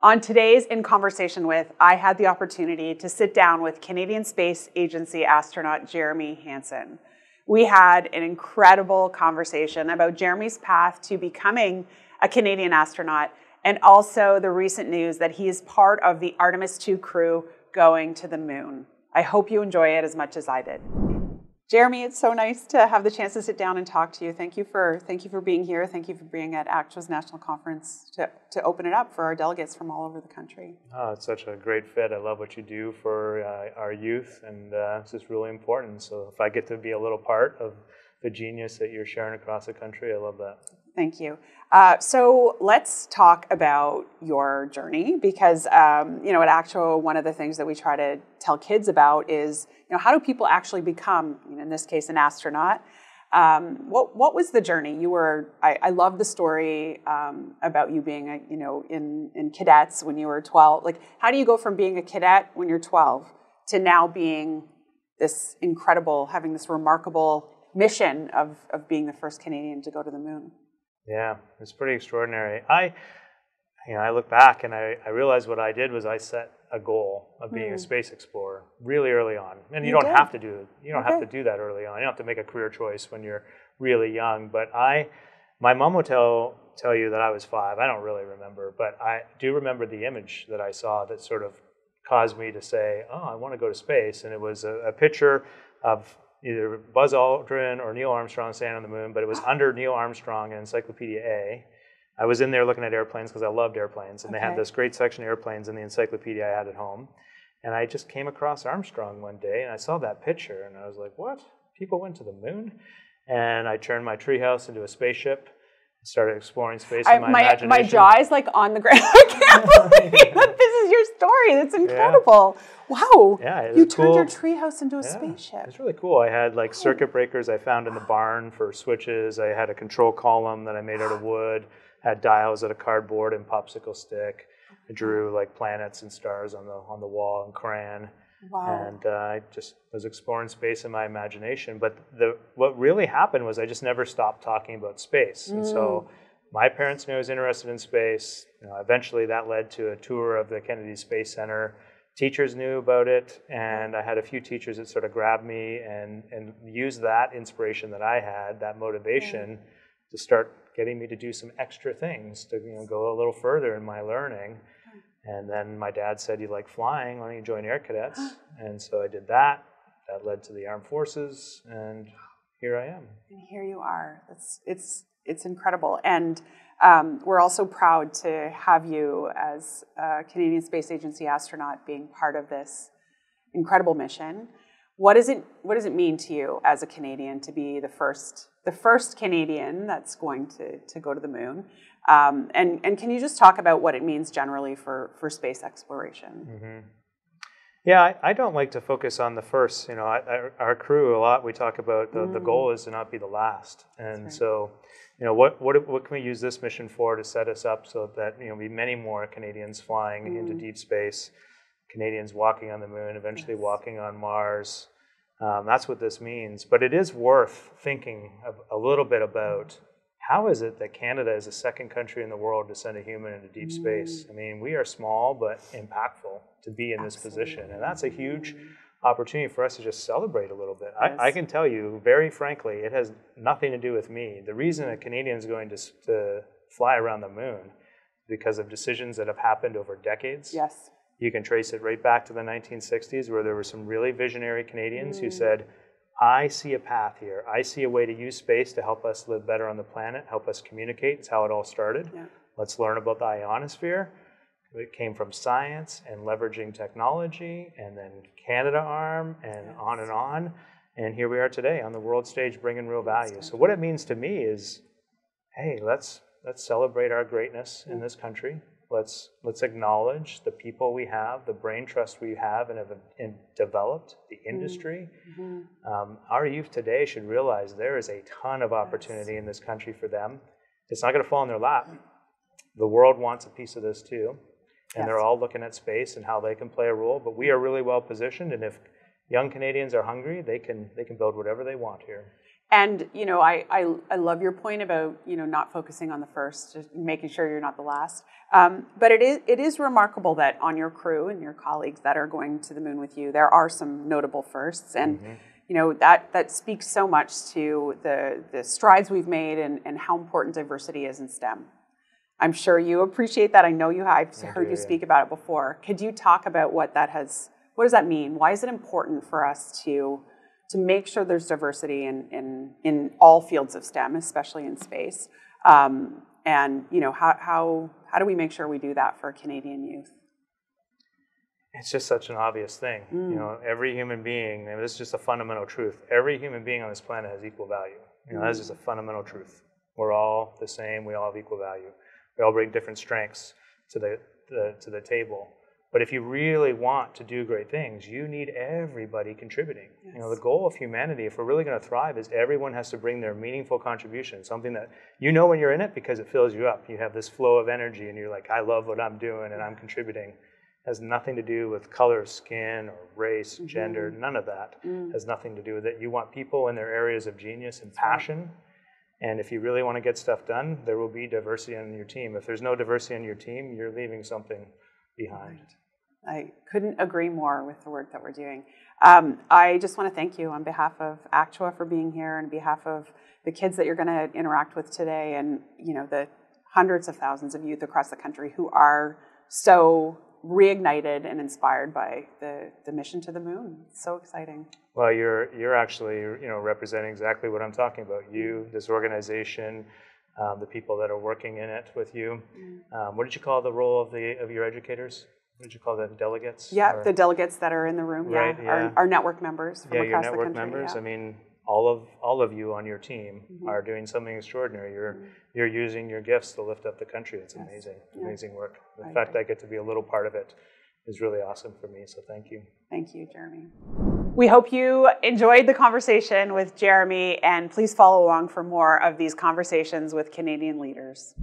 On today's In Conversation With, I had the opportunity to sit down with Canadian Space Agency astronaut Jeremy Hansen. We had an incredible conversation about Jeremy's path to becoming a Canadian astronaut and also the recent news that he is part of the Artemis II crew going to the moon. I hope you enjoy it as much as I did. Jeremy, it's so nice to have the chance to sit down and talk to you. Thank you for being here. Thank you for being at ACTRA's National Conference to open it up for our delegates from all over the country. Oh, it's such a great fit. I love what you do for our youth, and it's just really important. So if I get to be a little part of the genius that you're sharing across the country, I love that. Thank you. So let's talk about your journey because, at ACTRA, one of the things that we try to tell kids about is, how do people actually become, in this case, an astronaut? What was the journey? I love the story about you being, in cadets when you were 12. Like, how do you go from being a cadet when you're 12 to now being this incredible, having this remarkable mission of being the first Canadian to go to the moon? Yeah, it's pretty extraordinary. I look back and I realized what I did was I set a goal of being a space explorer really early on. And you don't have to do that early on. You don't have to make a career choice when you're really young. But my mom will tell you that I was 5. I don't really remember, but I do remember the image that I saw that sort of caused me to say, oh, I want to go to space. And it was a picture of either Buzz Aldrin or Neil Armstrong standing on the moon, but it was under Neil Armstrong in Encyclopedia A. I was in there looking at airplanes because I loved airplanes, and they had this great section of airplanes in the encyclopedia I had at home. And I just came across Armstrong one day, and I saw that picture, and I was like, what? People went to the moon? And I turned my treehouse into a spaceship, started exploring space in my imagination. My jaw is like on the ground. I can't believe that this is your story. That's incredible. Yeah. Wow. Yeah, you turned your treehouse into a spaceship. It's really cool. I had like circuit breakers I found in the barn for switches. I had a control column that I made out of wood. Had dials out of cardboard and popsicle stick. I drew like planets and stars on the wall in crayon. Wow. And I just was exploring space in my imagination. But what really happened was I just never stopped talking about space. And so my parents knew I was interested in space. Eventually that led to a tour of the Kennedy Space Center. Teachers knew about it, and I had a few teachers that sort of grabbed me and used that inspiration that I had, that motivation, to start getting me to do some extra things, to go a little further in my learning. And then my dad said, you like flying, why don't you join Air Cadets? And so I did that. That led to the Armed Forces, and here I am. And here you are. It's incredible. And we're also proud to have you as a Canadian Space Agency astronaut being part of this incredible mission. What does it mean to you as a Canadian to be the first Canadian that's going to go to the moon? And can you just talk about what it means generally for space exploration? Mm-hmm. Yeah, I don't like to focus on the first. Our crew, a lot, we talk about the goal is to not be the last. And so, what can we use this mission for to set us up so that, be many more Canadians flying into deep space, Canadians walking on the moon, eventually walking on Mars. That's what this means. But it is worth thinking a little bit about how is it that Canada is the second country in the world to send a human into deep space? I mean, we are small but impactful to be in this position. And that's a huge opportunity for us to just celebrate a little bit. I can tell you, very frankly, it has nothing to do with me. The reason a Canadian is going to fly around the moon is because of decisions that have happened over decades. Yes. You can trace it right back to the 1960s, where there were some really visionary Canadians who said, I see a path here. I see a way to use space to help us live better on the planet, help us communicate. It's how it all started. Yeah. Let's learn about the ionosphere. It came from science and leveraging technology, and then Canadarm, and on and on. And here we are today on the world stage bringing real value. So what it means to me is, hey, let's celebrate our greatness in this country. Let's acknowledge the people we have, the brain trust we have and have developed, the industry. Our youth today should realize there is a ton of opportunity in this country for them. It's not going to fall in their lap. The world wants a piece of this too. And they're all looking at space and how they can play a role. But we are really well positioned. And if young Canadians are hungry, they can build whatever they want here. And, you know, I love your point about, you know, not focusing on the first, just making sure you're not the last. But it is remarkable that on your crew and your colleagues that are going to the moon with you, there are some notable firsts. And, you know, that speaks so much to the strides we've made and how important diversity is in STEM. I'm sure you appreciate that. I know you have. I've heard you speak about it before. Could you talk about what does that mean? Why is it important for us to make sure there's diversity in all fields of STEM, especially in space? And, you know, how do we make sure we do that for Canadian youth? It's just such an obvious thing. You know, every human being, and this is just a fundamental truth, every human being on this planet has equal value. You know, that's just a fundamental truth. We're all the same. We all have equal value. We all bring different strengths to the table. But if you really want to do great things, you need everybody contributing. Yes. You know, the goal of humanity, if we're really going to thrive, is everyone has to bring their meaningful contribution, something that you know when you're in it because it fills you up. You have this flow of energy and you're like, I love what I'm doing and I'm contributing. It has nothing to do with color of skin or race, gender, none of that. It has nothing to do with it. You want people in their areas of genius and passion. And if you really want to get stuff done, there will be diversity on your team. If there's no diversity on your team, you're leaving something behind. I couldn't agree more with the work that we're doing. I just want to thank you on behalf of ACTUA for being here, and on behalf of the kids that you're going to interact with today, and you know the hundreds of thousands of youth across the country who are so reignited and inspired by the mission to the moon. It's so exciting. Well, you're actually representing exactly what I'm talking about. You, this organization, the people that are working in it with you. What did you call the role of your educators? What did you call them? Delegates? Yeah, the delegates that are in the room. Right, Our network members from across the country. Yeah, your network members. Yeah. I mean, all of you on your team are doing something extraordinary. You're using your gifts to lift up the country. It's amazing, amazing work. The fact that I get to be a little part of it is really awesome for me. So thank you. Thank you, Jeremy. We hope you enjoyed the conversation with Jeremy, and please follow along for more of these conversations with Canadian leaders.